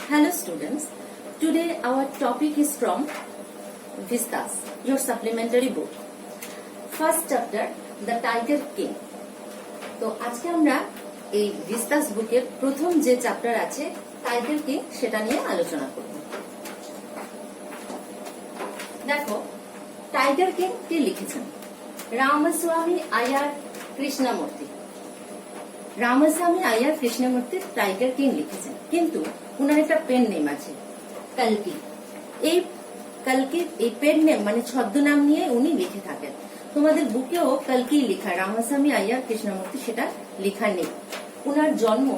Hello students, today our topic is from Vistas, your supplementary book. First chapter, The Tiger King. তো আজকে আমরা এই ভিস্তাস বুকের প্রথম যে চ্যাপ্টার আছে টাইগার কিং সেটা নিয়ে আলোচনা করব। দেখো টাইগার কিং কে লিখেছেন রামাস্বামী আয়ার কৃষ্ণমূর্তি। রামাস্বামী আয়ার কৃষ্ণমূর্তি টাইগার কিং লিখেছেন, কিন্তু উনার একটা পেন নেম আছে কলকি। এই কলকির এই পেন নেম মানে ছদ্মনাম নিয়ে উনি লিখে থাকেন। তোমাদের বুকেও কলকি লেখা, রামাস্বামী আয়ার কৃষ্ণমূর্তি সেটা লেখা নেই। উনার জন্ম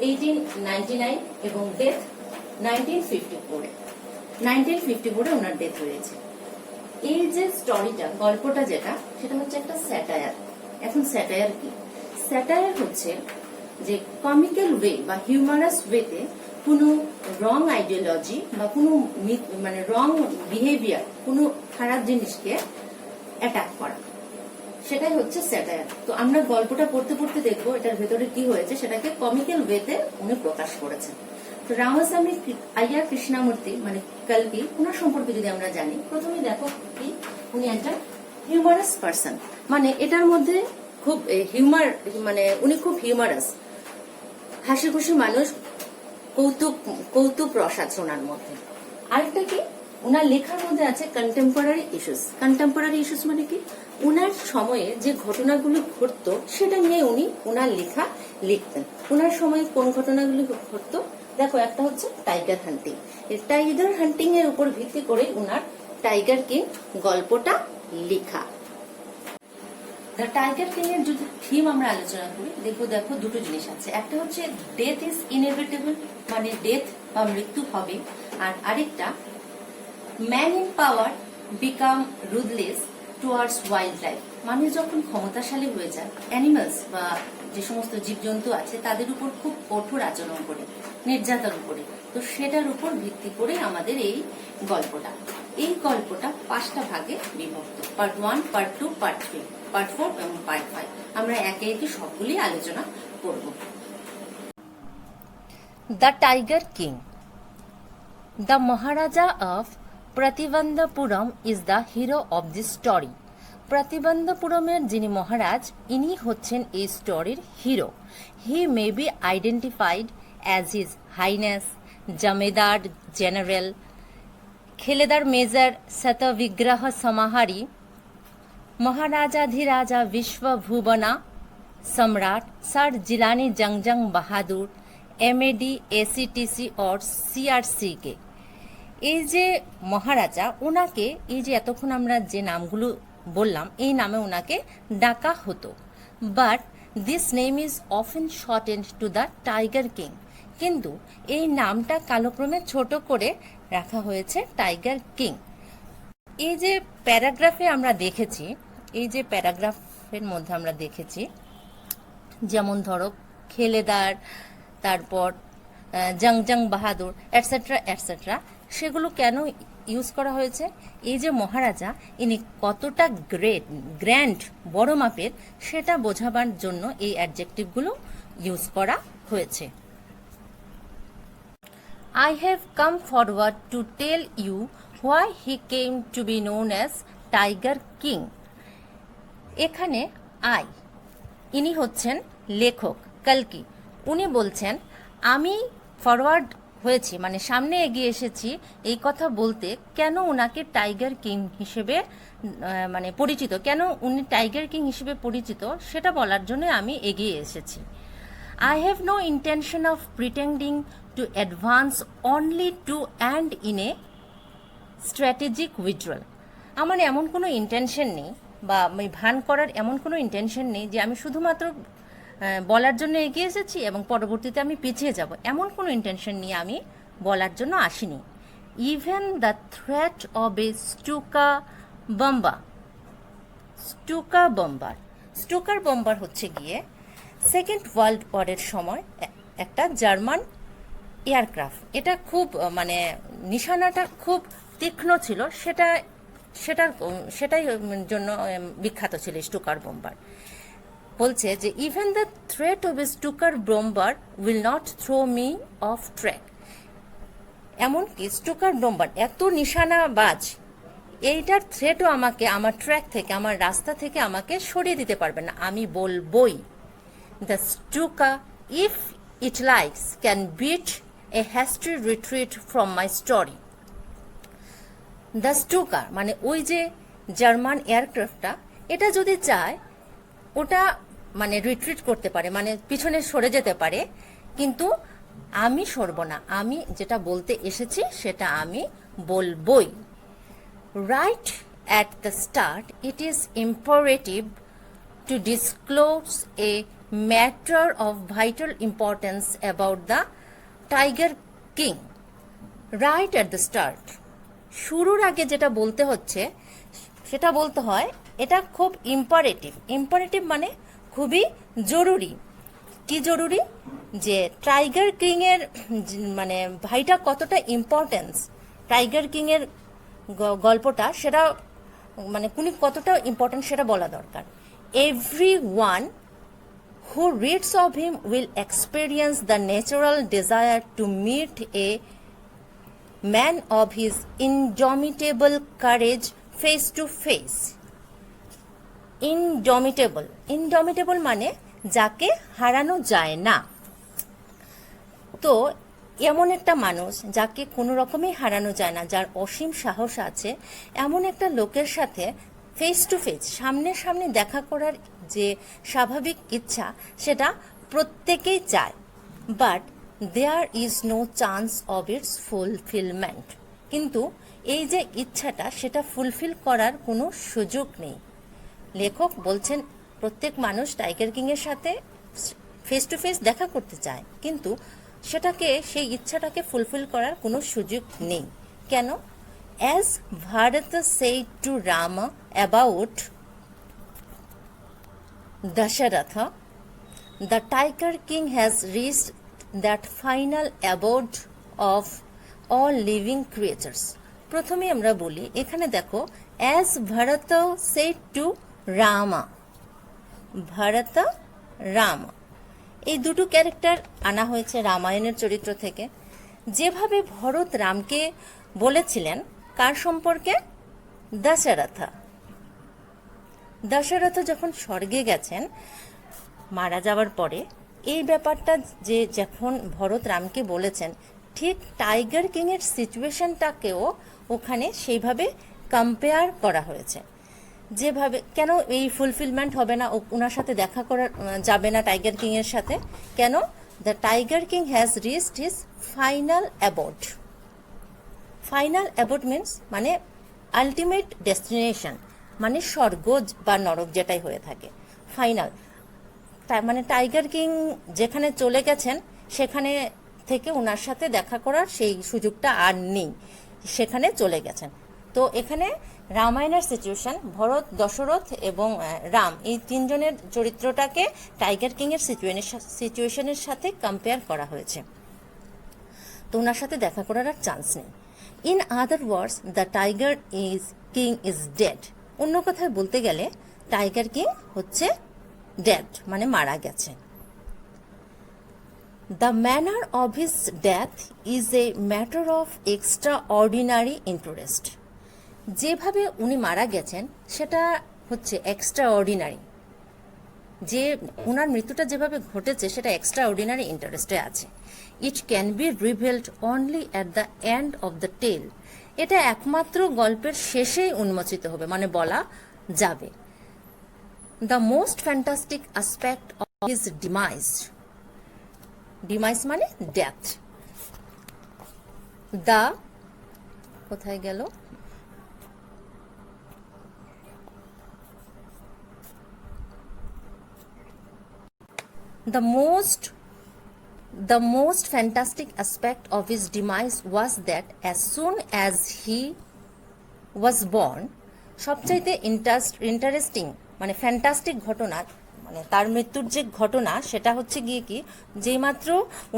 1899 এবং ডেথ 1954 1954 উনার ডেথ হয়েছে। এই যে স্টোরিটা, গল্পটা যেটা, সেটা হচ্ছে একটা স্যাটায়ার। এখন স্যাটায়ার কি? স্যাটায়ার হচ্ছে যে কমিক্যাল ওয়ে বা হিউমারাস ওয়েতে কোনো রং আইডিওলজি বা কোনো মানে রং বিহেভিয়ার, কোনো খারাপ জিনিসকে অ্যাটাক করা, সেটাই হচ্ছে স্যাটায়ার। তো আমরা গল্পটা পড়তে পড়তে দেখবো এটার ভেতরে কি হয়েছে, সেটাকে কমিক্যাল ওয়েতে উনি প্রকাশ করেছেন। তো রামাস্বামী আয়ার কৃষ্ণমূর্তি মানে কলকি, ওনার সম্পর্কে যদি আমরা জানি, প্রথমে দেখো কি উনি একটা হিউমারাস পার্সন, মানে এটার মধ্যে খুব হিউমার, মানে উনি খুব হিউমারাস, হাসি খুশি মানুষ, কৌতুক রস আছে ওনার মধ্যে। আরেকটা কি, উনার লেখার মধ্যে আছে কন্টেম্পোরারি ইস্যুস। কন্টেম্পোরারি ইস্যুস মানে কি, উনার সময়ে যে ঘটনাগুলো ঘটতো সেটা নিয়ে উনি উনার লেখা লিখতেন। উনার সময়ে কোন ঘটনাগুলো ঘটতো, দেখো একটা হচ্ছে টাইগার হান্টিং। এই টাইগার হান্টিং এর উপর ভিত্তি করে উনার টাইগার কিং গল্পটা লেখা। দ্য টাইগার কিং এর যদি থিম আমরা আলোচনা করি, দেখো দুটো জিনিস আছে। একটা হচ্ছে ডেথ ইজ ইনএভিটেবল, মানে ডেথ বা মৃত্যু হবে। আর আরেকটা man in power become ruthless towards wild life, মানে যখন ক্ষমতাশালী হয়ে যায় অ্যানিমালস বা যে সমস্ত জীবজন্তু আছে তাদের উপর খুব কঠোর আচরণ করে, নির্যাতন করে। তো সেটার উপর ভিত্তি করে আমাদের এই গল্পটা। এই গল্পটা 5টা ভাগে বিভক্ত, পার্ট 1, পার্ট 2, পার্ট 3, পার্ট 4 এবং পার্ট 5। আমরা একে একে সবগুলি আলোচনা করব। The tiger king. The Maharaja of Pratibandhapuram is the hero of this story. প্রতিবন্ধপুরমের যিনি মহারাজ, ইনি হচ্ছেন এই স্টোরির hero. He may be identified as his highness Jamedar General Khiledar Major Shatavigraha Samhari Maharajadhiraja Vishwabhuvana Samrat sir Jilani Jungjung Bahadur MAD ACTC और CRC কে। এই যে মহারাজা, ওনাকে এই যে এতক্ষণ আমরা যে নামগুলো বললাম এই নামে ওনাকে ডাকা হতো। But this name is often shortened to the tiger king, কিন্তু এই নামটা কালক্রমে ছোট করে রাখা হয়েছে টাইগার কিং। এই যে প্যারাগ্রাফে আমরা দেখেছি, এই যে প্যারাগ্রাফের মধ্যে আমরা দেখেছি, যেমন ধরো খেলেদার, তারপর জংজং বাহাদুর এটসেট্রা এটসেট্রা, সেগুলো কেন ইউজ করা হয়েছে? এই যে মহারাজা ইনি কতটা গ্র্যান্ড, বড় মাপের, সেটা বোঝাবার জন্য এই অ্যাডজেক্টিভগুলো ইউজ করা হয়েছে। I have come forward to tell you why he came to be known as Tiger King. এখানে ইনি হচ্ছেন লেখক কলকি। উনি বলছেন আমি ফরওয়ার্ড হয়েছি, মানে সামনে এগিয়ে এসেছি এই কথা বলতে, কেন ওনাকে টাইগার কিং হিসেবে মানে পরিচিত, কেন উনি টাইগার কিং হিসেবে পরিচিত সেটা বলার জন্য আমি এগিয়ে এসেছি। I have no intention of pretending to advance only to and in a strategic withdrawal. আমার এমন কোনো ইন্টেনশন নেই, বা ভান করার এমন কোনো ইন্টেনশন নেই যে আমি শুধুমাত্র বলার জন্য এগিয়ে এসেছি এবং পরবর্তীতে আমি পিছিয়ে যাব, এমন কোনো ইন্টেনশন নিয়ে আমি বলার জন্য আসিনি। Even the threat of a Stuka bomber হচ্ছে গিয়ে সেকেন্ড ওয়ার্ল্ড ওয়ারের সময় একটা জার্মান এয়ারক্রাফট। এটা খুব মানে নিশানাটা খুব তীক্ষ্ণ ছিল, সেটাই জন্য বিখ্যাত ছিল স্টুকার বোম্বার। বলছে যে even the threat of a Stuka bomber will not throw me off track. এমনকি স্টুকার ডোম্বান এত নিশানাবাজ, এইটার থ্রেটও আমাকে আমার ট্র্যাক থেকে, আমার রাস্তা থেকে আমাকে সরিয়ে দিতে পারবে না, আমি বলবই। The Stuka if it likes can beat a hasty retreat from my story. The Stuka মানে ওই যে জার্মান এয়ারক্রাফটটা, এটা যদি চায় ওটা মানে রিট্রিট করতে পারে, মানে পিছনে সরে যেতে পারে, কিন্তু আমি সরব না, আমি যেটা বলতে এসেছি সেটা আমি বলবই। Right at the start, it is imperative to disclose a matter of vital importance about the Tiger King. Right at the start, শুরুর আগে যেটা বলতে হচ্ছে সেটা বলতে হয়, এটা খুব ইম্পারেটিভ মানে খুবই জরুরি। কি জরুরি? যে টাইগার কিং এর মানে ভাইটা কতটা ইম্পর্টেন্স, টাইগার কিং এর গল্পটা সেটা মানে উনি কতটা ইম্পর্টেন্ট সেটা বলা দরকার। Every one who reads of him will experience the natural desire to meet a man of his indomitable courage face to face. Indomitable মানে যাকে হারানো যায় না। তো এমন একটা মানুষ যাকে কোনো রকমই হারানো যায় না, যার অসীম সাহস আছে, এমন একটা লোকের সাথে ফেস টু ফেস, সামনে সামনে দেখা করার যে স্বাভাবিক ইচ্ছা সেটা প্রত্যেকেই চায়। But there is no chance of its fulfilment. কিন্তু এই যে ইচ্ছাটা সেটা ফুলফিল করার কোনো সুযোগ নেই। লেখক বলছেন প্রত্যেক মানুষ টাইগার কিংয়ের সাথে ফেস টু ফেস দেখা করতে চায়, কিন্তু সেই ইচ্ছাটাকে ফুলফিল করার কোনো সুযোগ নেই। কেন? As Bharat said to Rama about Dasharatha, the Tiger King has reached that final abode of all living creatures. প্রথমে আমরা বলি, এখানে দেখো as Bharat said to Rama, Bharat Rama, এই দুটো ক্যারেক্টার আনা হয়েছে রামায়ণের চরিত্র থেকে। যেভাবে ভরত রামকে বলেছিলেন কার সম্পর্কে? দশরথ যখন স্বর্গে গেছেন মারা যাওয়ার পরে, এই ব্যাপারটা যে যখন ভরত রামকে বলেছেন, ঠিক টাইগার কিং এর সিচুয়েশনটাকেও ওখানে সেইভাবে কম্পেয়ার করা হয়েছে। যেভাবে কেন এই ফুলফিলমেন্ট হবে না, ওনার সাথে দেখা করা যাবে না টাইগার কিং এর সাথে, কেন? The tiger king has reached his final abode. Final abode means মানে আলটিমেট ডেস্টিনেশন, মানে স্বর্গ বা নরক যেটাই হয়ে থাকে। ফাইনাল মানে টাইগার কিং যেখানে চলে গেছেন সেখানে থেকে ওনার সাথে দেখা করার সেই সুযোগটা আর নেই, সেখানে চলে গেছেন। তো এখানে রামায়ণের সিচুয়েশন, ভরত, দশরথ এবং রাম, এই তিনজনের চরিত্রটাকে টাইগার কিং এর সিচুয়েশনের সাথে কম্পেয়ার করা হয়েছে। তো ওনার সাথে দেখা করার আর চান্স নেই। In other words, the tiger king is dead. অন্য কথায় বলতে গেলে টাইগার কিং হচ্ছে ডেড, মানে মারা গেছে। The manner of his death is a matter of extra ordinary interest. যেভাবে উনি মারা গেছেন সেটা হচ্ছে এক্সট্রা অর্ডিনারি, যে ওনার মৃত্যুটা যেভাবে ঘটেছে সেটা এক্সট্রা অর্ডিনারি ইন্টারেস্টে আছে। It can be revealed only at the end of the tale. এটা একমাত্র গল্পের শেষেই উন্মোচিত হবে, মানে বলা যাবে। The most fantastic aspect of his demise মানে ডেথ। দ্য কোথায় গেল? The most fantastic aspect of his demise was that as soon as he was born, সবচাইতে ইন্টারেস্টিং মানে ফ্যান্টাস্টিক ঘটনা, মানে তার মৃত্যুর যে ঘটনা সেটা হচ্ছে গিয়ে কি, যেইমাত্র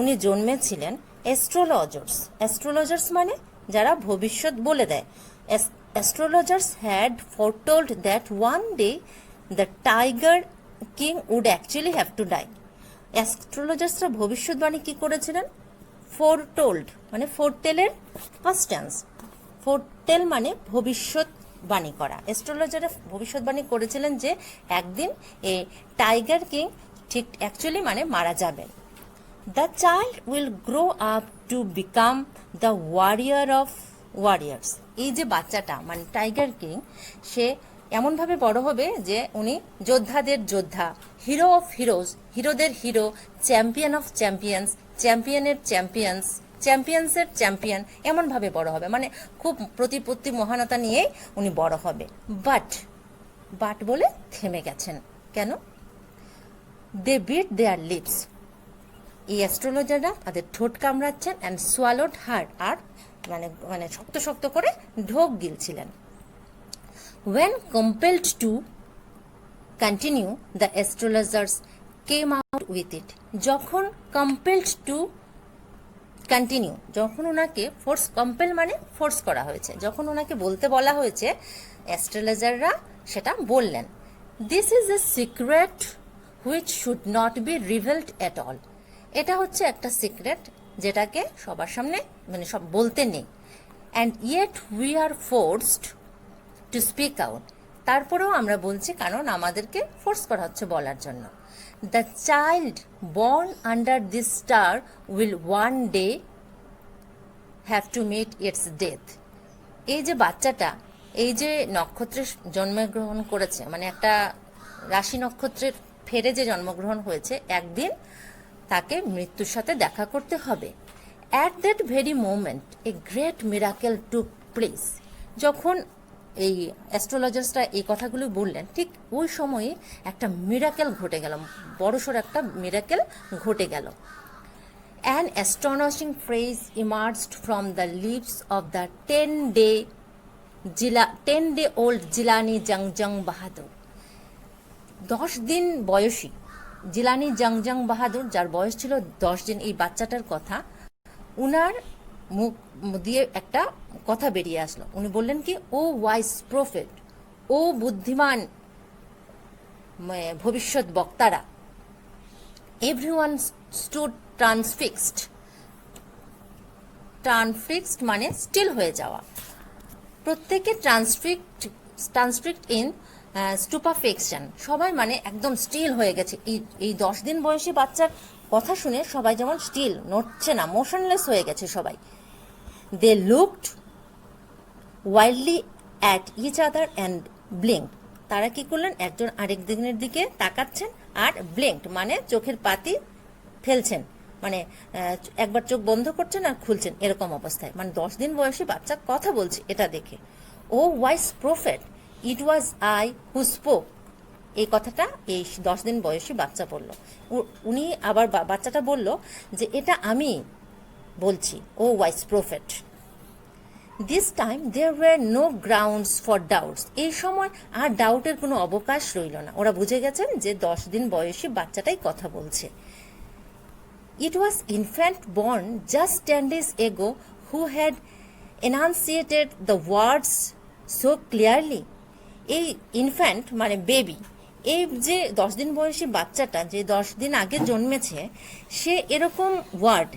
উনি জন্মেছিলেন, অ্যাস্ট্রোলজার্স মানে যারা ভবিষ্যৎ বলে দেয়, astrologers had foretold that one day the tiger king would actually have to die. অ্যাস্ট্রোলজার্সরা ভবিষ্যৎবাণী কি করেছিলেন? ফোরটোল্ড মানে ফোরটেলের ফার্স্ট টেন্স। ফোরটেল মানে ভবিষ্যৎবাণী করা। অ্যাস্ট্রোলজাররা ভবিষ্যৎবাণী করেছিলেন যে একদিন এ টাইগার কিং ঠিক অ্যাকচুয়ালি মানে মারা যাবেন। The child will grow up to become the warrior of warriors. এই যে বাচ্চাটা মানে টাইগার কিং, সে এমনভাবে বড় হবে যে উনি যোদ্ধাদের যোদ্ধা, হিরো অফ হিরোজ, হিরোদের হিরো, চ্যাম্পিয়ন অফ চ্যাম্পিয়ন্স, চ্যাম্পিয়নের চ্যাম্পিয়ন্স, চ্যাম্পিয়ন্সের চ্যাম্পিয়ন, এমনভাবে বড় হবে। মানে খুব প্রতিপত্তি মহানতা নিয়েই উনি বড় হবে। বাট বলে থেমে গেছেন কেন? দে বিট দেয়ার লিপস। এই অ্যাস্ট্রোলজাররা তাদের ঠোঁট কামড়াচ্ছেন অ্যান্ড সোয়ালোড হার্ড, আর মানে মানে শক্ত শক্ত করে ঢোক গিলছিলেন। When compelled to continue, the astrologers came out with it. যখন compelled to continue, যখন ওনাকে compel মানে ফোর্স করা হয়েছে, যখন ওনাকে বলতে বলা হয়েছে, অ্যাস্ট্রোলজাররা সেটা বললেন। This is a secret which should not be revealed at all. এটা হচ্ছে একটা সিক্রেট যেটাকে সবার সামনে মানে সব বলতে নেই। And yet we are forced to speak out. তারপরেও আমরা বলছি কারণ আমাদেরকে ফোর্স করা হচ্ছে বলার জন্য। The child born under this star will one day have to meet its death. এই যে বাচ্চাটা এই যে নক্ষত্রে জন্মগ্রহণ করেছে, মানে একটা রাশি নক্ষত্রের ফেরে যে জন্মগ্রহণ হয়েছে, একদিন তাকে মৃত্যুর সাথে দেখা করতে হবে। At that very moment a great miracle took place. যখন এই অ্যাস্ট্রোলজার্সরা এই কথাগুলো বললেন, ঠিক ওই সময়ে একটা মিরাকেল ঘটে গেল, বড়সড় একটা মিরাকেল ঘটে গেল। An astonishing phrase emerged from the lips of the 10 day old Jilani Jungjung Bahadur. 10 দিন বয়সী জিলানি জংজং বাহাদুর, যার বয়স ছিল 10 দিন, এই বাচ্চাটার কথা উনার মুখ দিয়ে একটা কথা বেরিয়ে আসলো। উনি বললেন কি, ও ওয়াইস প্রফেট, ও বুদ্ধিমান ভবিষ্যৎ বক্তারা। এভরিওয়ান স্টুড ট্রান্সফিক্সড মানে স্টিল হয়ে যাওয়া। প্রত্যেকে ট্রান্সফিক্সড ইন স্টুপাফিকশন, সবাই মানে একদম স্টিল হয়ে গেছে। এই 10 দিন বয়সী বাচ্চার কথা শুনে সবাই যেমন স্টিল, নড়ছে না, মোশনলেস হয়ে গেছে সবাই। They looked wildly at each other and blinked. তারা কি করলেন, একজন আরেকজনের দিকে তাকাচ্ছেন আর blinked মানে চোখের পাতি ফেলছেন, মানে একবার চোখ বন্ধ করছেন আর খুলছেন, এরকম অবস্থায়। মানে 10 দিন বয়সী বাচ্চা কথা বলছে এটা দেখে। O wise prophet, it was I who spoke. এই কথাটা এই 10 দিন বয়সী বাচ্চা বলল। উনি আবার বাচ্চাটা বলল যে এটা আমি বলছি, O wise prophet. This time there were no grounds for doubts. এই সময় আর ডাউটের কোনো অবকাশ রইল না। ওরা বুঝে গেছেন যে 10 দিন বয়সী বাচ্চাটাই কথা বলছে। It was infant born just 10 days ago who had enunciated the words so clearly. এই ইনফ্যান্ট মানে বেবি, এই যে 10 দিন বয়সী বাচ্চাটা যে 10 দিন আগে জন্মেছে, সে এরকম ওয়ার্ড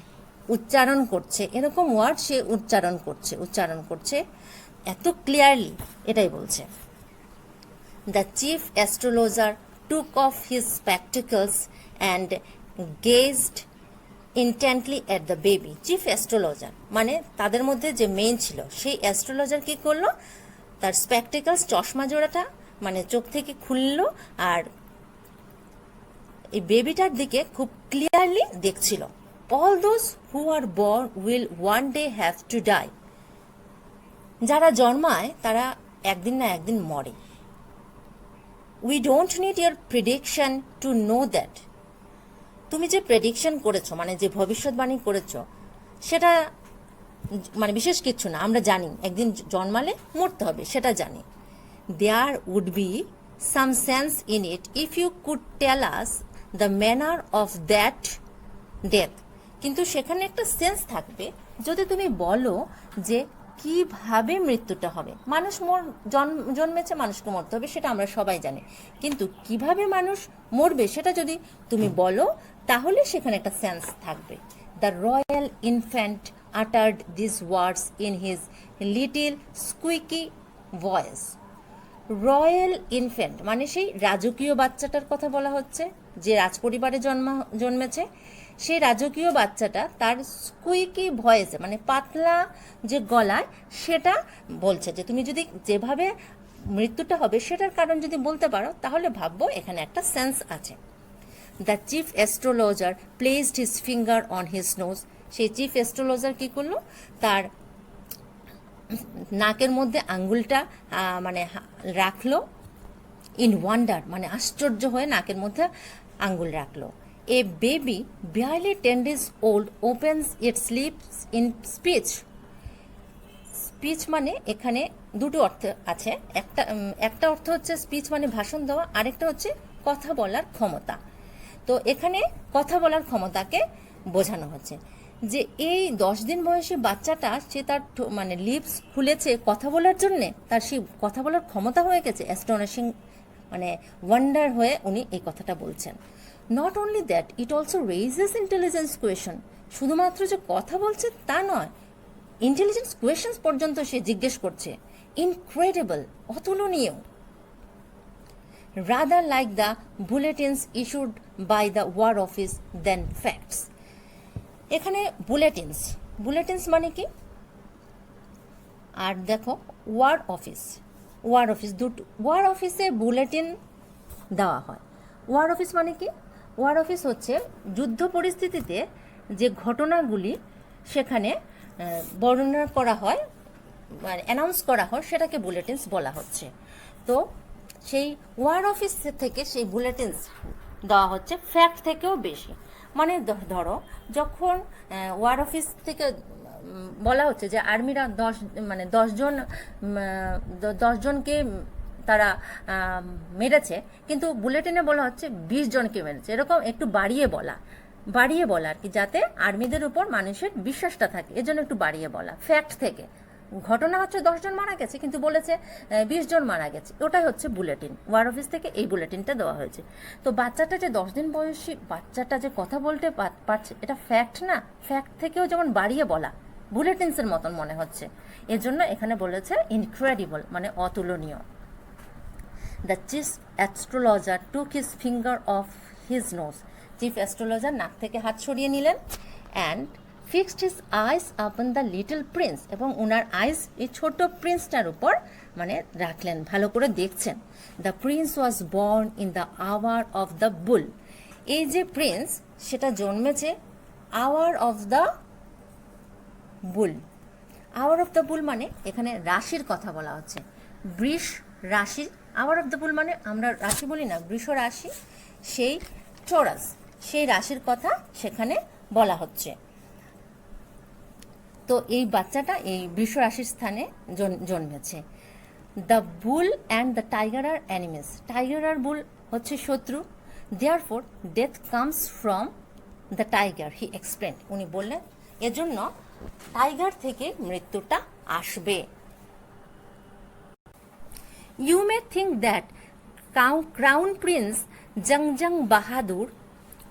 উচ্চারণ করছে, এরকম ওয়ার্ড সে উচ্চারণ করছে এত ক্লিয়ারলি, এটাই বলছে। The chief astrologer took off his spectacles and gazed intently at the baby. Chief astrologer মানে তাদের মধ্যে যে মেইন ছিল, সেই অ্যাস্ট্রোলজার কি করলো, তার স্পেকটিকলস চশমা জোড়াটা মানে চোখ থেকে খুললো আর এই বেবিটার দিকে খুব ক্লিয়ারলি দেখছিল। All those who are born will one day have to die. যারা জন্মায় তারা একদিন না একদিন মরে। We don't need your prediction to know that. তুমি যে প্রেডিকশন করেছো মানে যে ভবিষ্যৎবাণী করেছো সেটা মানে বিশেষ কিছু না, আমরা জানি একদিন জন্মালে মরতে হবে, সেটা জানি। There would be some sense in it if you could tell us the manner of that death. কিন্তু সেখানে একটা সেন্স থাকবে যদি তুমি বলো যে কিভাবে মৃত্যুটা হবে। মানুষ জন্মেছে, মানুষকে মরতে হবে, সেটা আমরা সবাই জানি, কিন্তু কিভাবে মানুষ মরবে সেটা যদি তুমি বলো তাহলে সেখানে একটা সেন্স থাকবে। The royal infant uttered these words in his little squeaky voice. Royal infant মানে সেই রাজকীয় বাচ্চাটার কথা বলা হচ্ছে, যে রাজপরিবারে জন্মেছে। সেই রাজকীয় বাচ্চাটা তার স্কুইকি ভয়েসে মানে পাতলা যে গলায় সেটা বলছে, যে তুমি যদি যেভাবে মৃত্যুটা হবে সেটার কারণ যদি বলতে পারো তাহলে ভাববো এখানে একটা সেন্স আছে। The chief astrologer placed his finger on his nose. সেই চিফ অ্যাস্ট্রোলজার কী করলো, তার নাকের মধ্যে আঙ্গুলটা মানে রাখলো, ইন ওয়ান্ডার মানে আশ্চর্য হয়ে নাকের মধ্যে আঙ্গুল রাখলো। A baby barely 10 days old opens its lips in speech. Speech মানে এখানে দুটো অর্থ আছে, একটা অর্থ হচ্ছে স্পিচ মানে ভাষণ দেওয়া, আরেকটা হচ্ছে কথা বলার ক্ষমতা। তো এখানে কথা বলার ক্ষমতাকে বোঝানো হচ্ছে, যে এই 10 দিন বয়সী বাচ্চাটা সে তার মানে লিপস খুলেছে কথা বলার জন্যে, তার সেই কথা বলার ক্ষমতা হয়ে গেছে। অ্যাস্টনিশিং মানে ওয়ান্ডার হয়ে উনি এই কথাটা বলছেন। Not only that, it also raises intelligence question. শুধুমাত্র যে কথা বলছে তা নয়, ইন্টেলিজেন্স কোয়েশনস পর্যন্ত সে জিজ্ঞেস করছে। ইনক্রেডিবল, অতুলনীয়। Rather like the bulletins issued by the war office than facts. এখানে বুলেটিনস মানে কি, আর দেখো ওয়ার অফিস দুটো, ওয়ার অফিসে বুলেটিন দেওয়া হয়। ওয়ার অফিস মানে কি, ওয়ার অফিস হচ্ছে যুদ্ধ পরিস্থিতিতে যে ঘটনাগুলি সেখানে বর্ণনা করা হয়, মানে অ্যানাউন্স করা হয়, সেটাকে বুলেটিনস বলা হচ্ছে। তো সেই ওয়ার অফিস থেকে সেই বুলেটিনস দেওয়া হচ্ছে ফ্যাক্ট থেকেও বেশি। মানে ধরো যখন ওয়ার অফিস থেকে বলা হচ্ছে যে আর্মিরা 10 জনকে তারা মেরেছে, কিন্তু বুলেটিনে বলা হচ্ছে 20 জনকে মেরেছে, এরকম একটু বাড়িয়ে বলা আর কি, যাতে আর্মিদের উপর মানুষের বিশ্বাসটা থাকে, এজন্য একটু বাড়িয়ে বলা। ফ্যাক্ট থেকে ঘটনা হচ্ছে 10 জন মারা গেছে, কিন্তু বলেছে 20 জন মারা গেছে, ওটাই হচ্ছে বুলেটিন। ওয়ার অফিস থেকে এই বুলেটিনটা দেওয়া হয়েছে। তো বাচ্চাটা যে 10 দিন বয়সী বাচ্চাটা যে কথা বলতে পারছে, এটা ফ্যাক্ট না, ফ্যাক্ট থেকেও যেমন বাড়িয়ে বলা, বুলেটিনসের মতন মনে হচ্ছে, এজন্য এখানে বলেছে ইনক্রেডিবল মানে অতুলনীয়। The chief astrologer took his finger off his nose. Chief astrologer নাক থেকে হাত সরিয়ে নিলেন, and fixed his eyes upon the little Prince, এবং ওনার আইস এই ছোট প্রিন্সটার উপর মানে রাখলেন, ভালো করে দেখছেন। The prince was born in the hour of the bull. এই যে প্রিন্স সেটা জন্মেছে hour of the bull. Hour of the bull মানে এখানে রাশির কথা বলা হচ্ছে, বৃষ রাশি। আওয়ার অফ দ্য বুল মানে আমরা রাশি বলি না, বৃষ রাশি, সেই টরাস, সেই রাশির কথা সেখানে বলা হচ্ছে। তো এই বাচ্চাটা এই বৃষ রাশির স্থানে জন্মেছে। The bull and the tiger are animals. Tiger আর বুল হচ্ছে শত্রু, therefore death comes from the tiger, he explained. উনি বললেন এজন্য টাইগার থেকে মৃত্যুটা আসবে। You may think that Crown Prince Jangjang Bahadur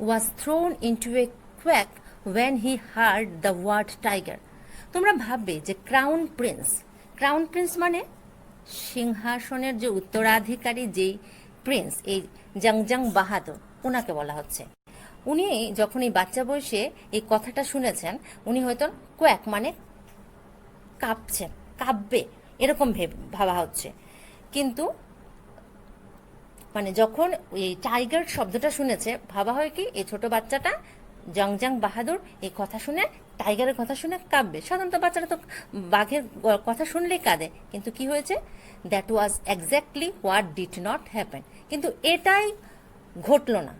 was thrown into a quake when he heard the word tiger. তোমরা ভাববে যে ক্রাউন প্রিন্স মানে সিংহাসনের যে উত্তরাধিকারী যেই প্রিন্স, এই জংজং বাহাদুর, ওনাকে বলা হচ্ছে। উনি যখন এই বাচ্চা বয়সে এই কথাটা শুনেছেন, উনি হয়তো কোয়াক মানে কাঁপবে এরকম ভাবা হচ্ছে, কিন্তু মানে যখন এই টাইগার শব্দটা শুনেছে, ভাবা হয় কি এই ছোট বাচ্চাটা জংজং বাহাদুর এই কথা শুনে, টাইগারের কথা শুনে কাঁদবে। সাধারণত বাচ্চারা তো বাঘের কথা শুনলেই কাঁদে, কিন্তু কি হয়েছে, that was exactly what did not happen. কিন্তু এটাই ঘটল না।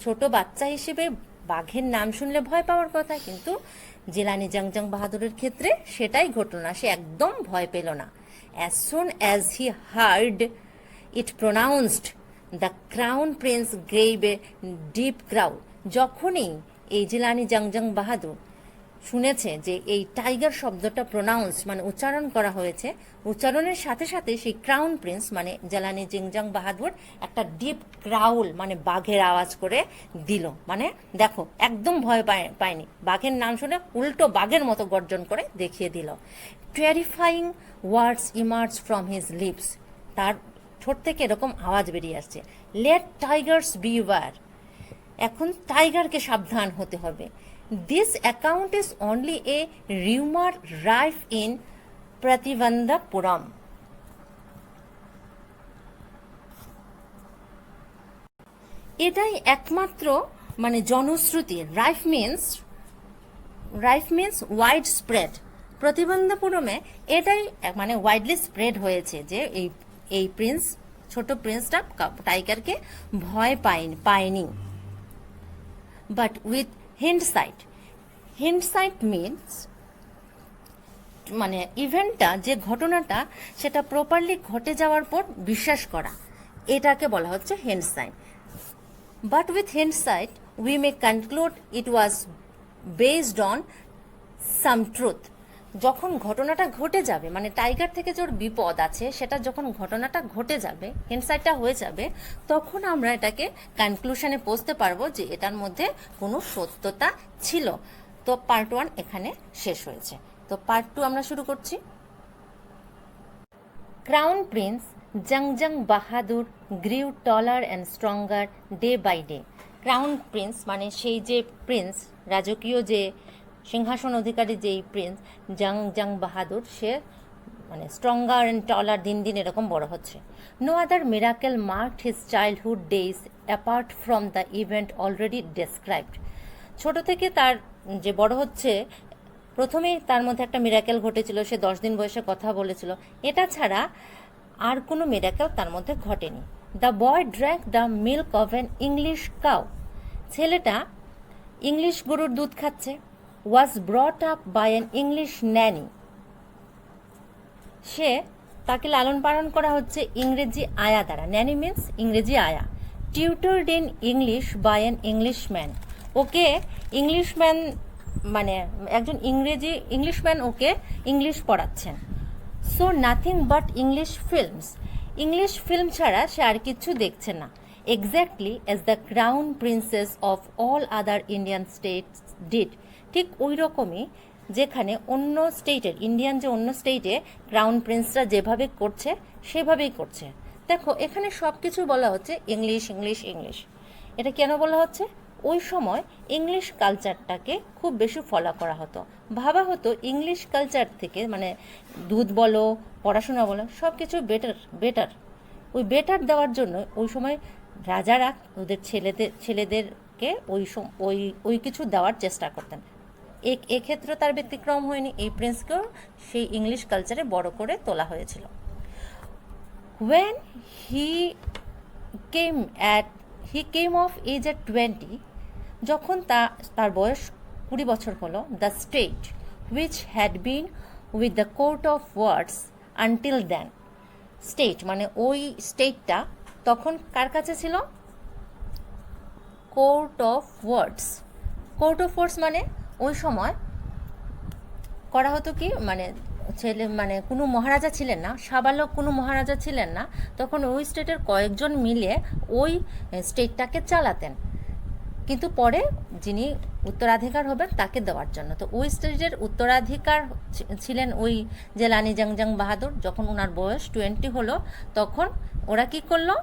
ছোট বাচ্চা হিসেবে বাঘের নাম শুনলে ভয় পাওয়ার কথা, কিন্তু জিলানি জংজং বাহাদুরের ক্ষেত্রে সেটাই ঘটল না, সে একদম ভয় পেল না। As soon as he heard it pronounced, the crown prince gave a deep growl. যখনই এই জিলানি জংজং বাহাদুর শুনেছে যে এই টাইগার শব্দটা প্রোনাউন্স মানে উচ্চারণ করা হয়েছে, উচ্চারণের সাথে সাথে সেই ক্রাউন প্রিন্স মানে জ্বালানি জিংজাং বাহাদুর একটা ডিপ ক্রাউল মানে বাঘের আওয়াজ করে দিল। মানে দেখো একদম ভয় পায়নি, বাঘের নাম শুনে উল্টো বাঘের মতো গর্জন করে দেখিয়ে দিল। Terrifying words emerge from his lips, তার ঠোঁট থেকে এরকম আওয়াজ বেরিয়ে আসছে, লেট টাইগার্স বিওয়ার, এখন টাইগারকে সাবধান হতে হবে। This account is only a rumour rife in প্রতিবন্ধপুরম। এটাই একমাত্র মানে জনশ্রুতি। Rife means widespread. প্রতিবন্ধপুরমে এটাই মানে ওয়াইডলি স্প্রেড হয়েছে যে এই প্রিন্স, ছোট প্রিন্সটা টাইগারকে ভয় পায়নি। বাট উইথ হিন্ডসাইট মিনস মানে ইভেন্টটা, যে ঘটনাটা সেটা প্রপারলি ঘটে যাওয়ার পর বিশ্বাস করা, এটাকে বলা হচ্ছে হিন্ডসাইট। But with hindsight, we may conclude it was based on some truth. যখন ঘটনাটা ঘটে যাবে মানে টাইগার থেকে যে ওর বিপদ আছে সেটা যখন ঘটনাটা ঘটে যাবে, হিন্ডসাইটটা হয়ে যাবে, তখন আমরা এটাকে কনক্লুশনে পৌঁছতে পারবো যে এটার মধ্যে কোনো সত্যতা ছিল। তো পার্ট 1 এখানে শেষ হয়েছে। তো পার্ট 2 আমরা শুরু করছি। Crown Prince Jangjang Bahadur grew taller and stronger day by day. Crown Prince মানে সেই যে প্রিন্স, রাজকীয় যে সিংহাসন অধিকারী যেই প্রিন্স জাংজাং বাহাদুর, সে মানে স্ট্রঙ্গার অ্যান্ড টলার, দিন দিন এরকম বড় হচ্ছে। No other miracle marked his childhood days apart from the event already described. ছোট থেকে তার যে বড় হচ্ছে, প্রথমেই তার মধ্যে একটা মিরাকেল ঘটেছিল, সে 10 দিন বয়সে কথা বলেছিল, এটা ছাড়া আর কোনো মিরাকেল তার মধ্যে ঘটেনি। The boy drank the milk of an English cow, ছেলেটা ইংলিশ গরুর দুধ খাচ্ছে। Was brought up by an English nanny, সে তাকে লালন পালন করা হচ্ছে ইংরেজি আয়া দ্বারা। ন্যানি মিন্স ইংরেজি আয়া। Tutored in English by an Englishman, okay Englishman মানে একজন ইংলিশম্যান ওকে ইংলিশ পড়াচ্ছেন। So nothing but English film ছাড়া সে আর কিছু দেখছে না। Exactly as the crown princess of all other Indian states did, ঠিক ওই রকমই যেখানে অন্য স্টেটের, ইন্ডিয়ান যে অন্য স্টেটে ক্রাউন প্রিন্সরা যেভাবে করছে সেভাবেই করছে। দেখো এখানে সব কিছু বলা হচ্ছে ইংলিশ ইংলিশ ইংলিশ। এটা কেন বলা হচ্ছে? ওই সময় ইংলিশ কালচারটাকে খুব বেশি ফলো করা হতো, ভাবা হতো ইংলিশ কালচার থেকে মানে দুধ বলো, পড়াশোনা বলো, সব কিছু বেটার। ওই বেটার দেওয়ার জন্য ওই সময় রাজারা ওদের ছেলেদেরকে ওই কিছু দেওয়ার চেষ্টা করতেন। এক্ষেত্রে তার ব্যতিক্রম হয়নি, এই প্রিন্সকেও সেই ইংলিশ কালচারে বড় করে তোলা হয়েছিল। When he came of age at 20, যখন তার বয়স 20 বছর হলো, the state which had been with the court of words until then, state মানে ওই স্টেটটা তখন কার কাছে ছিল? কোর্ট অফ ওয়ার্ডস মানে ওই সময় করা হতো কি, মানে কোনো মহারাজা ছিলেন না, সাবালক কোনো মহারাজা ছিলেন না, তখন ওই স্টেটের কয়েকজন মিলে ওই স্টেটটাকে চালাতেন, কিন্তু পরে যিনি উত্তরাধিকার হবেন তাকে দেওয়ার জন্য। তো ওই স্টেটের উত্তরাধিকার ছিলেন ওই জেলানি জাংজাং বাহাদুর। যখন ওনার বয়স 20 হলো, তখন ওরা কি করলো?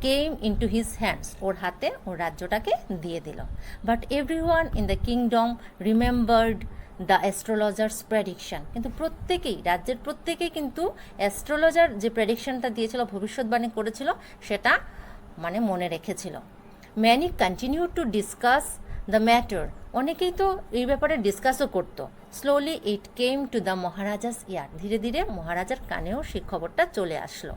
কেম ইনটু হিজ হ্যান্ডস, ওর হাতে ওর রাজ্যটাকে দিয়ে দিল। But everyone in the kingdom remembered the astrologers prediction, কিন্তু রাজ্যের প্রত্যেকেই কিন্তু অ্যাস্ট্রোলজার যে প্রেডিকশনটা দিয়েছিল, ভবিষ্যৎবাণী করেছিল, সেটা মানে মনে রেখেছিল। Many continue to discuss the matter, অনেকেই তো এই ব্যাপারে ডিসকাসও করতো। Slowly it came to the maharaja's ear, ধীরে ধীরে মহারাজার কানেও সেই খবরটা চলে আসলো।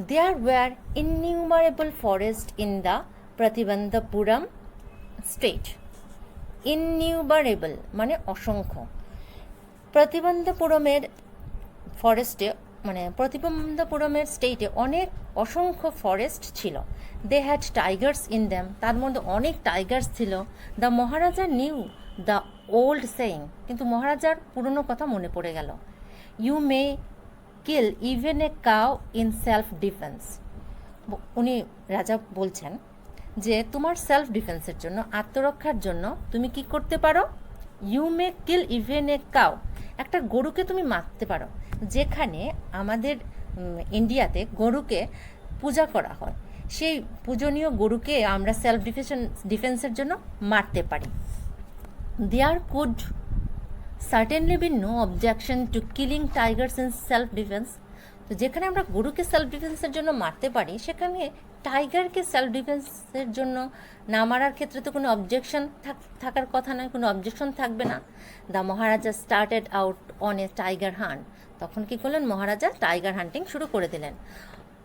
There were innumerable forest in the Pratibandapuram state. Innumerable মানে অসংখ্য। প্রতিবন্ধপুরমের ফরেস্টে মানে প্রতিবন্ধপুরমের স্টেটে অসংখ্য ফরেস্ট ছিল। They had tigers in them, তার মধ্যে অনেক টাইগার্স ছিল। The maharaja knew the old saying, কিন্তু মহারাজার পুরনো কথা মনে পড়ে গেল। You may kill even a cow in self defence. উনি রাজা বলছেন যে তোমার সেলফ ডিফেন্সের জন্য, আত্মরক্ষার জন্য তুমি কি করতে পারো? You may kill even a cow, একটা গরুকে তুমি মারতে পারো। যেখানে আমাদের ইন্ডিয়াতে গরুকে পূজা করা হয়, সেই পূজনীয় গরুকে আমরা সেলফ ডিফেন্সের জন্য মারতে পারি। There could certainly be no objection to killing tigers in self defence. তো যেখানে আমরা গরুকে সেলফ ডিফেন্সের জন্য মারতে পারি, সেখানে টাইগারকে সেলফ ডিফেন্সের জন্য না মারার ক্ষেত্রে তো কোনো অবজেকশন থাকার কথা নয়, কোনো অবজেকশন থাকবে না। The maharaja started out on a tiger hunt. তখন কি করলেন? মহারাজা টাইগার হান্টিং শুরু করে দিলেন।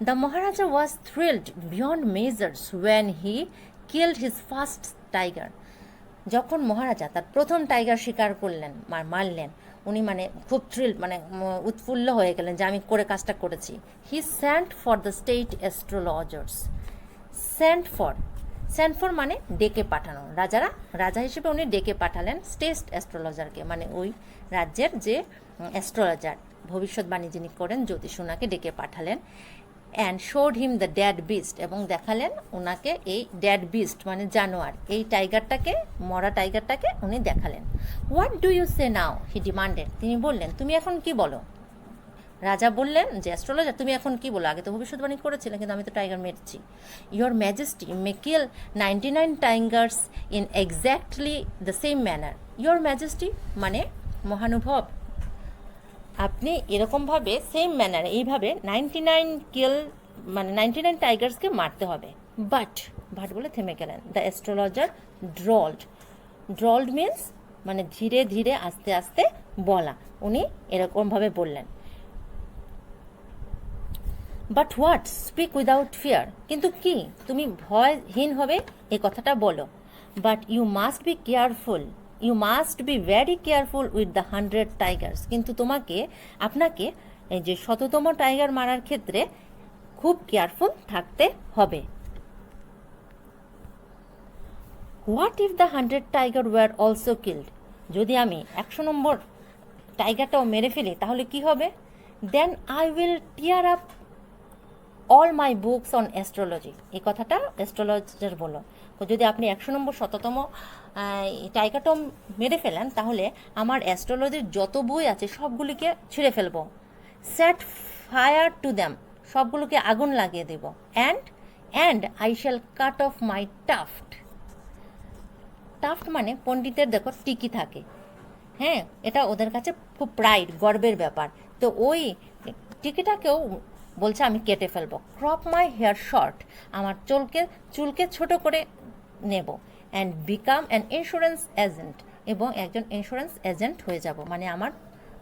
The maharaja was thrilled beyond measures when he killed his first tiger. যখন মহারাজা তার প্রথম টাইগার শিকার করলেন, মারলেন, উনি মানে খুব থ্রিল্ড, মানে উৎফুল্ল হয়ে গেলেন যে আমি কাজটা করেছি। He sent for the state astrologers. Saint for মানে ডেকে পাঠানো। রাজা হিসেবে উনি ডেকে পাঠালেন স্টেট অ্যাস্ট্রোলজারকে, মানে ওই রাজ্যের যে অ্যাস্ট্রোলজার, ভবিষ্যৎবাণী যিনি করেন, জ্যোতিষ, ওনাকে ডেকে পাঠালেন। And showed him the dad beast, এবং দেখালেন ওনাকে এই ড্যাড বিস্ট মানে জানোয়ার, এই টাইগারটাকে, মরা টাইগারটাকে উনি দেখালেন। What do you say now, he demanded. তিনি বললেন তুমি এখন কি বলো? রাজা বললেন যে অ্যাস্ট্রোলজার তুমি এখন কি বলো? আগে তো ভবিষ্যৎবাণী করেছিলেন, কিন্তু আমি তো টাইগার মেরেছি। Your majesty May kill 99 Tigers in exactly the same manner. Your majesty মানে মহানুভব, আপনি এরকমভাবে সেম ম্যানারে, এইভাবে 99 টাইগার্সকে মারতে হবে। বাট বলে থেমে গেলেন। দ্য অ্যাস্ট্রোলজার ড্রল্ড মিন্স মানে ধীরে ধীরে আস্তে আস্তে বলা, উনি এরকমভাবে বললেন। But what, speak without fear, কিন্তু কি? তুমি ভয়হীন হবে এই কথাটা বলো। But you must be careful, you must be very careful with the 100 tigers, কিন্তু আপনাকে এই যে 100তম টাইগার মারার ক্ষেত্রে খুব কেয়ারফুল থাকতে হবে। What if the 100 tiger were also killed, যদি আমি 100 নম্বর টাইগারটাও মেরে ফেলি তাহলে কি হবে? Then I will tear up all my books on astrology, এই কথাটা অ্যাস্ট্রোলজার বলো। যদি আপনি 100 নম্বর 100তম টাইগারটাও মেরে ফেলেন তাহলে আমার অ্যাস্ট্রোলজির যত বই আছে সবগুলিকে ছিঁড়ে ফেলবো। সেট ফায়ার টু দ্যাম, সবগুলোকে আগুন লাগিয়ে দেব। And I shall cut off my tuft মানে পণ্ডিতের দেখো টিকি থাকে, হ্যাঁ, এটা ওদের কাছে খুব প্রাইড, গর্বের ব্যাপার। তো ওই টিকিটাকেও বলছে আমি কেটে ফেলবো। ক্রপ মাই হেয়ার শর্ট, আমার চুলকে ছোট করে নেব। And become an insurance agent, এবং একজন ইন্স্যুরেন্স এজেন্ট হয়ে যাব, মানে আমার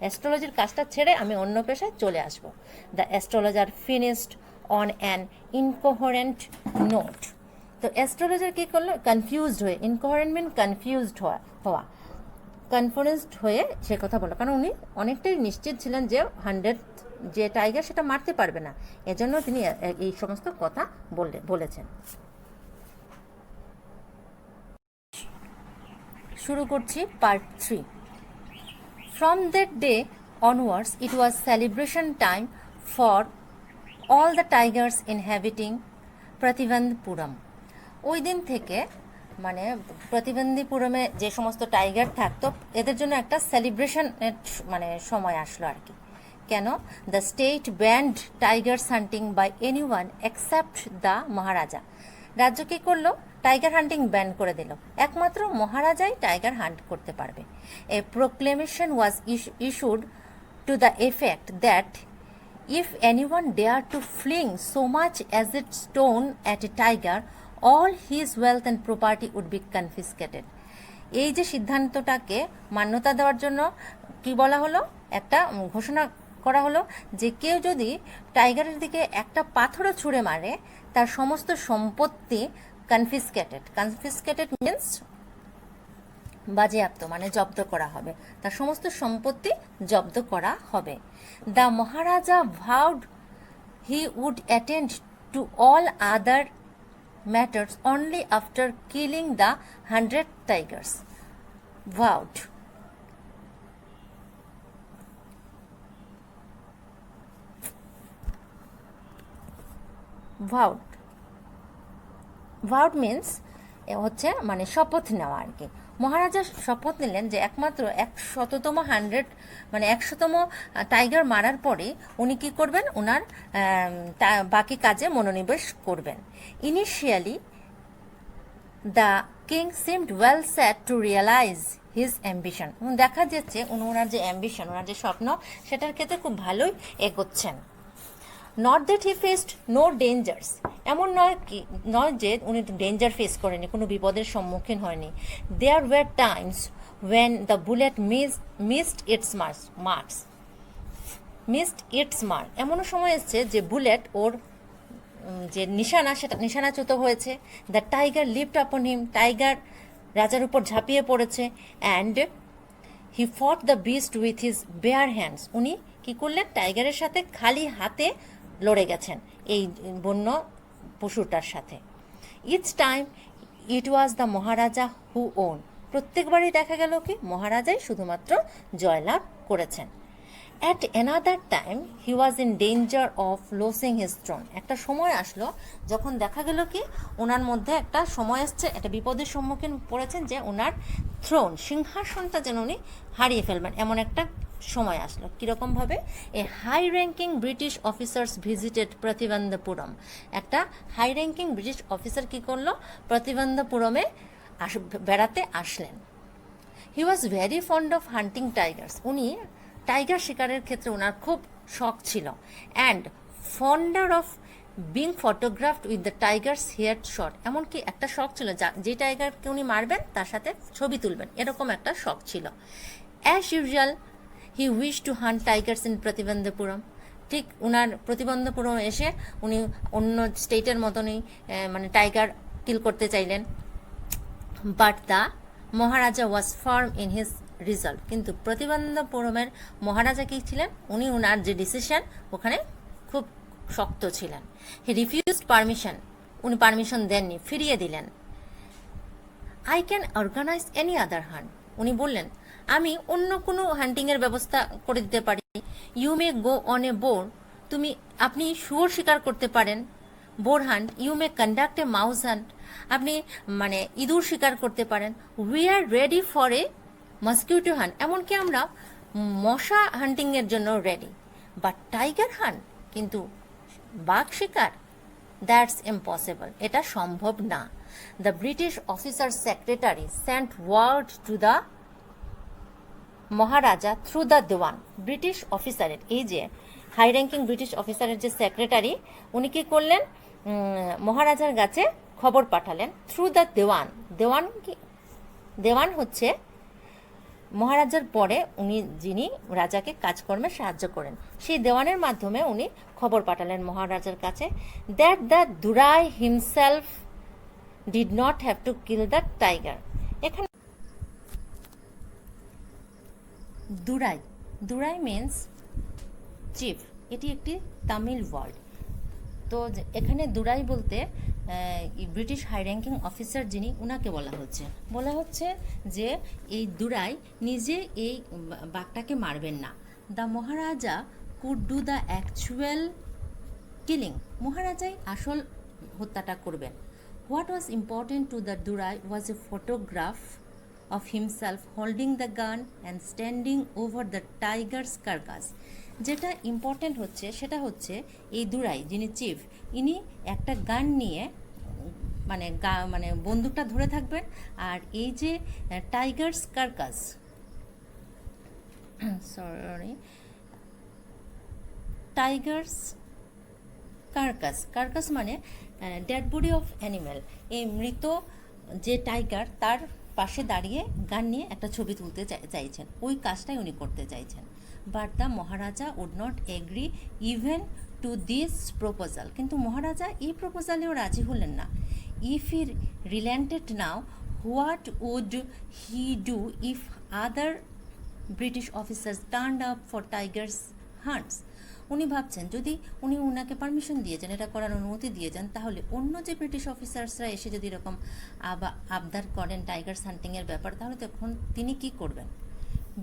অ্যাস্ট্রোলজির কাজটা ছেড়ে আমি অন্য পেশায় চলে আসবো। The astrologer finished on an incoherent note. তো অ্যাস্ট্রোলজার কী করলো? কনফিউজড হয়ে, ইনকোহারেন্ট মিন কনফিউজড হওয়া, কনফিউজড হয়ে সে কথা বললো, কারণ উনি অনেকটাই নিশ্চিত ছিলেন যে 100 যে টাইগার সেটা মারতে পারবে না, এজন্য তিনি এই সমস্ত কথা বলেছেন। শুরু করছি part 3। From that day onwards it was celebration time for all the tigers inhabiting Pratibandapuram. ওই দিন থেকে মানে প্রতিবন্ধীপুরমে যে সমস্ত টাইগার থাকতো এদের জন্য একটা সেলিব্রেশনের মানে সময় আসলো আর কি। কেন? The state banned tigers hunting by anyone except the maharaja. রাজ্য কী করলো? টাইগার হান্টিং ব্যান করে দিল, একমাত্র মহারাজাই টাইগার হান্ট করতে পারবে। A proclamation was issued to the effect that if anyone dared to fling so much as a stone at a tiger, all his wealth and property would be confiscated. এই যে সিদ্ধান্তটাকে মান্যতা দেওয়ার জন্য কি বলা হলো, একটা ঘোষণা করা হলো যে কেউ যদি টাইগারের দিকে একটা পাথরও ছুঁড়ে মারে তার সমস্ত সম্পত্তি কনফিসকেটেড মিন্স বাজেয়াপ্ত, মানে জব্দ করা হবে, তার সমস্ত সম্পত্তি জব্দ করা হবে। The maharaja vowed he would attend to all other matters only after killing the 100 tigers. vowed. Vowed. Vowed means হচ্ছে মানে শপথ নেওয়া আর কি। মহারাজা শপথ নিলেন যে একমাত্র 100তম 100 মানে 100তম টাইগার মারার পরে উনি কি করবেন, ওনার বাকি কাজে মনোনিবেশ করবেন। Initially the king seemed well set to realise his ambition. দেখা যাচ্ছে ওনার যে অ্যাম্বিশন, ওনার যে স্বপ্ন, সেটার ক্ষেত্রে খুব ভালোই এগোচ্ছেন। Not that he faced no dangers, এমন নয় যে উনি ডেঞ্জার ফেস করেনি, কোনো বিপদের সম্মুখীন হয়নি। There were times when the bullet missed its marks. এমনও সময় এসছে যে বুলেট ওর যে নিশানা, সেটা নিশানাচ্যুত হয়েছে। দ্য টাইগার লিফট আপন হিম, টাইগার রাজার উপর ঝাঁপিয়ে পড়েছে। And he fought the beast with his bare hands, উনি কী করলেন, টাইগারের সাথে খালি হাতে লড়ে গেছেন এই বন্য পশুটার সাথে। Each time it was the maharaja who won, প্রত্যেকবারই দেখা গেল কি মহারাজাই শুধুমাত্র জয়লাভ করেছেন। At another time he was in danger of losing his throne, একটা সময় আসলো যখন দেখা গেল কি ওনার মধ্যে একটা সময় আসছে, একটা বিপদের সম্মুখীন পড়েছেন যে ওনার থ্রোন, সিংহাসনটা যেন উনি হারিয়ে ফেলবেন, এমন একটা সময় আসলো। কীরকমভাবে? A high ranking British officers visited Pratibandapuram, একটা হাই র্যাঙ্কিং ব্রিটিশ অফিসার কী করলো, প্রতিবন্ধপুরমে বেড়াতে আসলেন। He was very fond of hunting tigers, উনি টাইগার শিকারের ক্ষেত্রে ওনার খুব শখ ছিল। And fonder of being photographed with the tigers here shot, এমনকি একটা শখ ছিল যে টাইগারকে উনি মারবেন তার সাথে ছবি তুলবেন, এরকম একটা শখ ছিল। As usual he wish to hunt tigers in Pratibandapuram, ঠিক ওনার প্রতিবন্ধপুরম এসে উনি অন্য স্টেটের মতনই মানে টাইগার কিল করতে চাইলেন। But the maharaja was firm in his resolve, কিন্তু প্রতিবন্ধপুরমের মহারাজা কী ছিলেন, উনি ওনার যে ডিসিশন ওখানে খুব শক্ত ছিলেন। হি রিফিউজড পারমিশন, উনি পারমিশন দেননি, ফিরিয়ে দিলেন। I can organise any other hunt, উনি বললেন আমি অন্য কোনো হান্টিংয়ের ব্যবস্থা করে দিতে পারি। You may go on a boar, আপনি শুয়োর শিকার করতে পারেন, boar hunt. You may conduct a mouse hunt, আপনি মানে ইঁদুর শিকার করতে পারেন। We are ready for a mosquito hunt, এমনকি আমরা মশা হান্টিংয়ের জন্য রেডি। বাট টাইগার হান্ট, কিন্তু বাঘ শিকার, দ্যাটস ইম্পসিবল, এটা সম্ভব না। The British officer secretary sent word to the maharaja through the dewan, British অফিসারের এই যে হাই র্যাঙ্কিং ব্রিটিশ অফিসারের যে সেক্রেটারি, উনি কী করলেন, মহারাজার কাছে খবর পাঠালেন থ্রু দ্য দেওয়ান। দেওয়ান হচ্ছে মহারাজার পরে উনি যিনি রাজাকে কাজকর্মে সাহায্য করেন, সেই দেওয়ানের মাধ্যমে উনি খবর পাঠালেন মহারাজার কাছে that the Durai himself did not have to kill the tiger. এখানে দুরাই মিন্স চিফ, এটি একটি তামিল ওয়ার্ড। তো এখানে দুরাই বলতে ব্রিটিশ হাই র্যাঙ্কিং অফিসার যিনি, উনাকে বলা হচ্ছে যে এই দুরাই নিজে এই বাঘটাকে মারবেন না। The maharaja could do the actual killing, মহারাজাই আসল হত্যাটা করবেন। What was important to the durai was a photograph of himself holding the gun and standing over the tiger's carcass, যেটা ইম্পর্টেন্ট হচ্ছে সেটা হচ্ছে এই দুরাই যিনি চিফ, ইনি একটা গান নিয়ে মানে বন্দুকটা ধরে থাকবেন, আর এই যে টাইগার্স কার্কাস কার্কাস মানে ডেড বডি অফ অ্যানিম্যাল, এই মৃত যে টাইগার তার পাশে দাঁড়িয়ে গান নিয়ে একটা ছবি তুলতে চাইছেন, ওই কাজটাই উনি করতে চাইছেন। But the maharaja would not agree even to this proposal, কিন্তু মহারাজা এই প্রপোজালেও রাজি হলেন না। If he relented now, what would he do if other British officers turned up for tigers hunts, উনি ভাবছেন যদি উনি ওনাকে পারমিশন দিয়েছেন, এটা করার অনুমতি দিয়েছেন, তাহলে অন্য যে ব্রিটিশ অফিসার্সরা এসে যদি এরকম আবদার করেন টাইগার হান্টিংয়ের ব্যাপার, তাহলে তখন তিনি কি করবেন?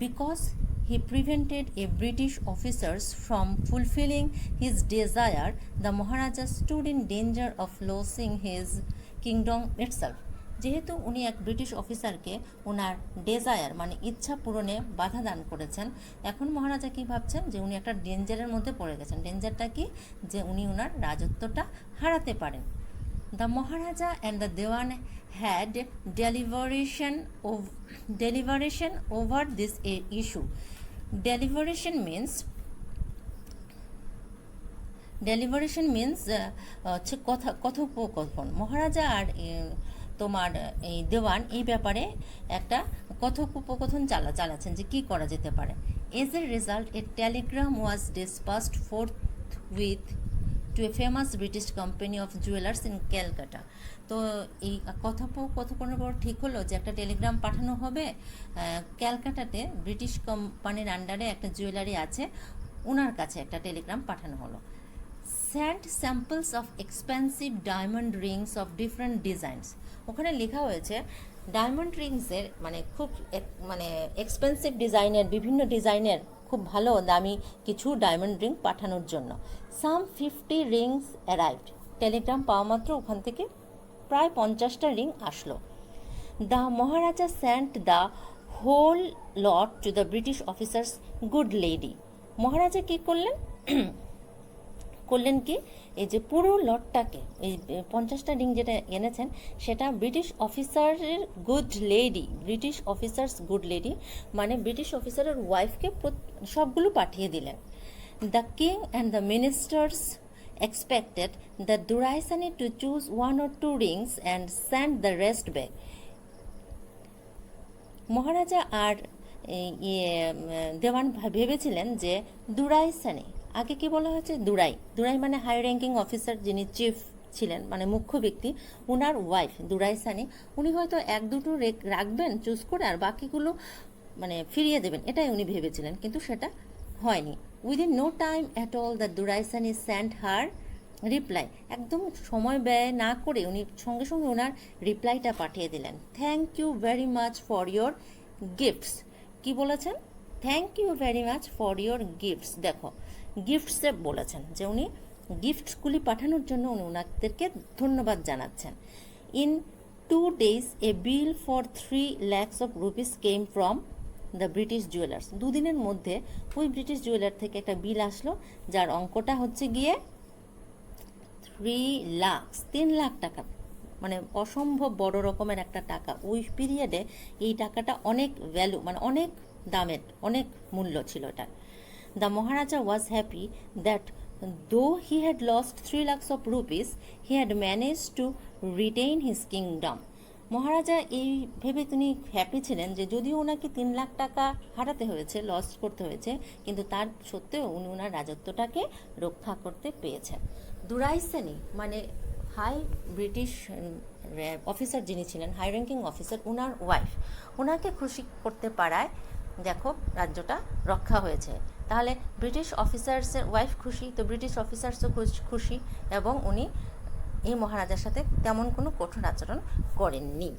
Because he prevented a British officers from fulfilling his desire, the Maharaja stood in danger of losing his kingdom itself. যেহেতু উনি এক ব্রিটিশ অফিসারকে ওনার ডেজায়ার মানে ইচ্ছা পূরণে বাধা দান করেছেন, এখন মহারাজা কি ভাবছেন যে উনি একটা ডেঞ্জারের মধ্যে পড়ে গেছেন। ডেঞ্জারটা কি? যে উনি ওনার রাজত্বটা হারাতে পারেন। The Maharaja and the Dewan had deliberation over this issue. Deliberation means হচ্ছে কথোপকথন। মহারাজা আর তোমার এই দেওয়ান এই ব্যাপারে একটা কথোপকথন চালাচ্ছেন যে কি করা যেতে পারে। As a result, a telegram was dispatched forthwith to a famous British company of jewelers in Calcutta. তো এই কথোপকথনের পর ঠিক হলো যে একটা টেলিগ্রাম পাঠানো হবে ক্যালকাটাতে ব্রিটিশ কোম্পানির আন্ডারে একটা জুয়েলারি আছে, ওনার কাছে একটা টেলিগ্রাম পাঠানো হলো। Sent samples of expensive diamond rings of different designs. ওখানে লেখা হয়েছে ডায়মন্ড রিংসের মানে খুব মানে এক্সপেন্সিভ ডিজাইনের, বিভিন্ন ডিজাইনের খুব ভালো দামি কিছু ডায়মন্ড রিং পাঠানোর জন্য। সাম 50 রিংস অ্যারাইভড। টেলিগ্রাম পাওয়া মাত্র ওখান থেকে প্রায় 50টা রিং আসলো। The maharaja sent the whole lot to the British officers good lady. Maharaja কী করলেন কি এই যে পুরো লটটাকে, এই 50টা রিং যেটা এনেছেন সেটা ব্রিটিশ অফিসারের good lady, British officers good lady মানে ব্রিটিশ অফিসারের ওয়াইফকে সবগুলো পাঠিয়ে দিলেন। The king and the ministers expected the Duraisani to choose 1 or 2 rings and send the rest back. মহারাজা আর দেওয়ান ভেবেছিলেন যে দুরাইসানি, আগে কি বলা হয়েছে দুরাই মানে হাই র্যাঙ্কিং অফিসার যিনি চিফ ছিলেন মানে মুখ্য ব্যক্তি, ওনার ওয়াইফ দুরাইসানি, উনি হয়তো 1-2 রাখবেন চুজ করে আর বাকিগুলো মানে ফিরিয়ে দেবেন, এটাই উনি ভেবেছিলেন, কিন্তু সেটা হয়নি। Within no time at all the duraisani sent her reply. একদম সময় ব্যয় না করে উনি সঙ্গে সঙ্গে ওনার রিপ্লাইটা পাঠিয়ে দিলেন। Thank you very much for your gifts. কি বলেছেন? Thank you very much for your gifts. দেখো গিফটসে বলেছেন যে উনি গিফটসগুলি পাঠানোর জন্য উনি ওনাদেরকে ধন্যবাদ জানাচ্ছেন। In 2 days A bill for 3 lakhs of rupees came from the British jewellers. 2 দিনের মধ্যে ওই ব্রিটিশ জুয়েলার থেকে একটা বিল আসলো যার অঙ্কটা হচ্ছে গিয়ে 3 লাখ টাকা, মানে অসম্ভব বড় রকমের একটা টাকা। ওই পিরিয়ডে এই টাকাটা অনেক ভ্যালু মানে অনেক দামের, অনেক মূল্য ছিল এটার। The maharaja was happy that though he had lost 3 lakhs of rupees, he had managed to retain his kingdom. মহারাজা এই ভেবে তিনি হ্যাপি ছিলেন যে যদিও ওনাকে 3 লাখ টাকা হারাতে হয়েছে, লস করতে হয়েছে, কিন্তু তার সত্ত্বেও উনি ওনার রাজত্বটাকে রক্ষা করতে পেরেছেন। দুরাইসানি মানে হাই ব্রিটিশ অফিসার যিনি ছিলেন, হাই র্যাঙ্কিং অফিসার, ওনার ওয়াইফ, ওনাকে খুশি করতে পারায় দেখো রাজ্যটা রক্ষা হয়েছে। তাহলে ব্রিটিশ অফিসার্সের ওয়াইফ খুশি, তো ব্রিটিশ অফিসার্সও খুশি, এবং উনি এই মহারাজার সাথে তেমন কোনো কঠোর আচরণ করেননি।